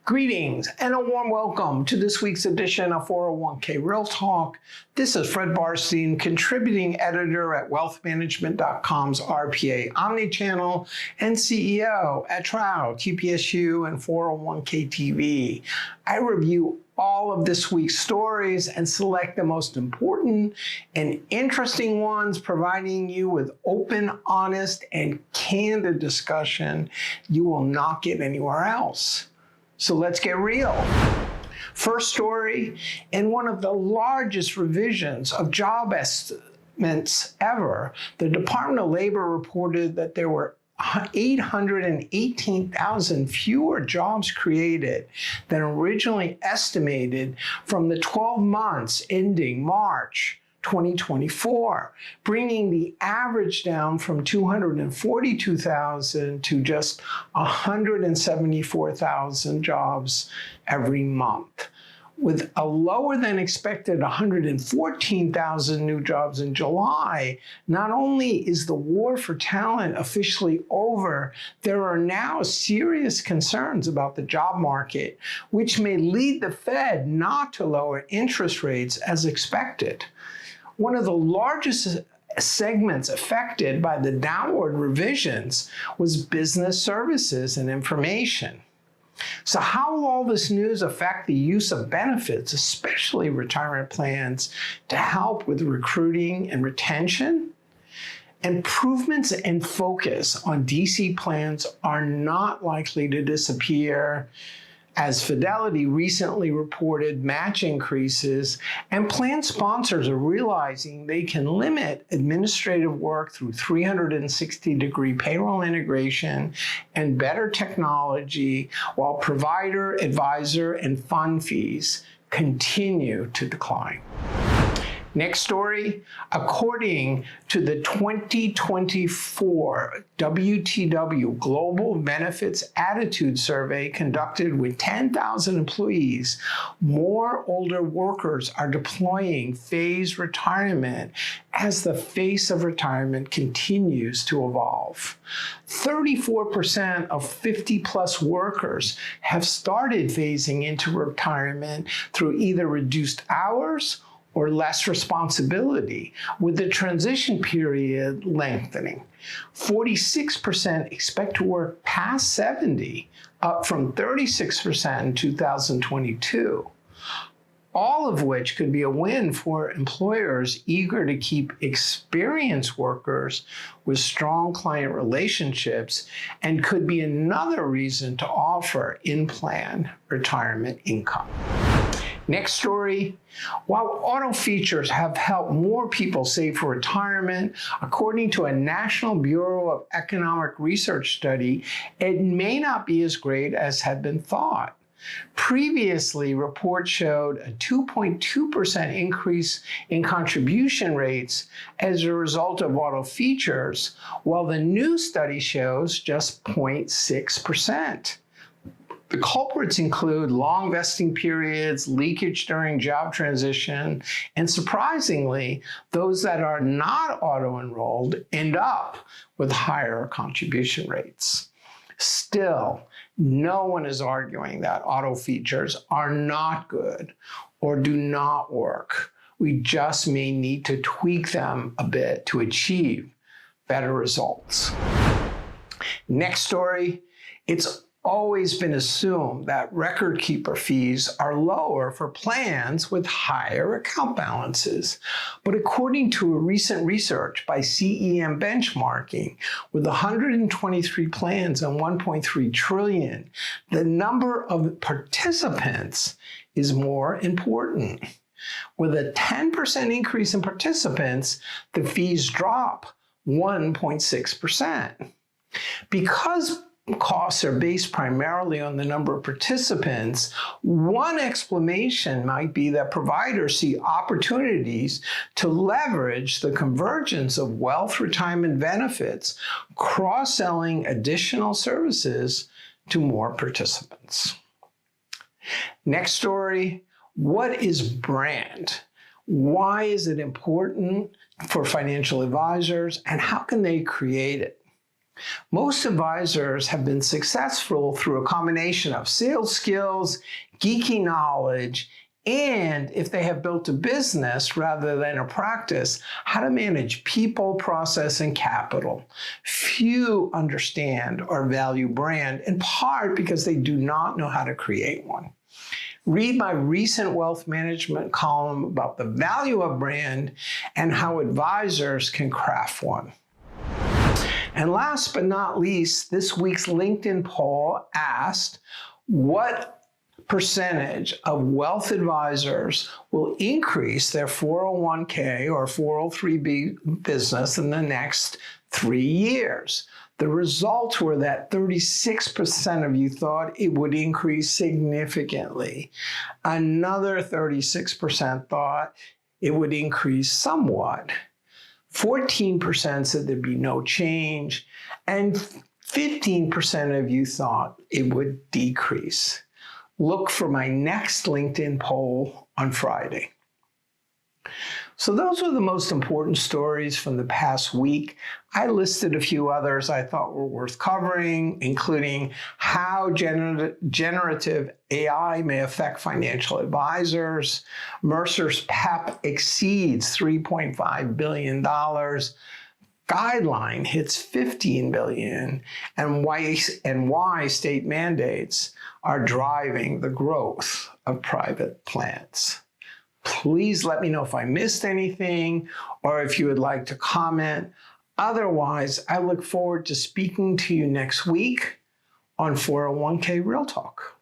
Greetings and a warm welcome to this week's edition of 401k Real Talk. This is Fred Barstein, contributing editor at wealthmanagement.com's RPA Omnichannel and CEO at Trout, TPSU, and 401k TV. I review all of this week's stories and select the most important and interesting ones, providing you with open, honest, and candid discussion you will not get anywhere else. So let's get real. First story, in one of the largest revisions of job estimates ever, the Department of Labor reported that there were 818,000 fewer jobs created than originally estimated from the 12 months ending March 2024, bringing the average down from 242,000 to just 174,000 jobs every month. With a lower than expected 114,000 new jobs in July, not only is the war for talent officially over, there are now serious concerns about the job market, which may lead the Fed not to lower interest rates as expected. One of the largest segments affected by the downward revisions was business services and information. So how will all this news affect the use of benefits, especially retirement plans, to help with recruiting and retention? Improvements and focus on DC plans are not likely to disappear, as Fidelity recently reported match increases, and plan sponsors are realizing they can limit administrative work through 360-degree payroll integration and better technology, while provider, advisor, and fund fees continue to decline. Next story, according to the 2024 WTW Global Benefits Attitude Survey conducted with 10,000 employees, more older workers are deploying phased retirement as the face of retirement continues to evolve. 34% of 50-plus workers have started phasing into retirement through either reduced hours or less responsibility, with the transition period lengthening. 46% expect to work past 70, up from 36% in 2022. All of which could be a win for employers eager to keep experienced workers with strong client relationships, and could be another reason to offer in-plan retirement income. Next story, while auto features have helped more people save for retirement, according to a National Bureau of Economic Research study, it may not be as great as had been thought. Previously, reports showed a 2.2% increase in contribution rates as a result of auto features, while the new study shows just 0.6%. The culprits include long vesting periods, leakage during job transition, and surprisingly, those that are not auto-enrolled end up with higher contribution rates. Still, no one is arguing that auto features are not good or do not work. We just may need to tweak them a bit to achieve better results. Next story, it's always been assumed that record keeper fees are lower for plans with higher account balances. But according to a recent research by CEM Benchmarking, with 123 plans and 1.3 trillion, the number of participants is more important. With a 10% increase in participants, the fees drop 1.6%. Because costs are based primarily on the number of participants, one explanation might be that providers see opportunities to leverage the convergence of wealth retirement benefits, cross-selling additional services to more participants. Next story, what is brand? Why is it important for financial advisors, and how can they create it? Most advisors have been successful through a combination of sales skills, geeky knowledge, and if they have built a business rather than a practice, how to manage people, process, and capital. Few understand or value brand, in part because they do not know how to create one. Read my recent wealth management column about the value of brand and how advisors can craft one. And last but not least, this week's LinkedIn poll asked what percentage of wealth advisors will increase their 401k or 403b business in the next 3 years. The results were that 36% of you thought it would increase significantly. Another 36% thought it would increase somewhat. 14% said there'd be no change, and 15% of you thought it would decrease. Look for my next LinkedIn poll on Friday. So those were the most important stories from the past week. I listed a few others I thought were worth covering, including how generative AI may affect financial advisors, Mercer's PEP exceeds $3.5 billion, Guideline hits $15 billion, and why state mandates are driving the growth of private plans. Please let me know if I missed anything or if you would like to comment. Otherwise, I look forward to speaking to you next week on 401k Real Talk.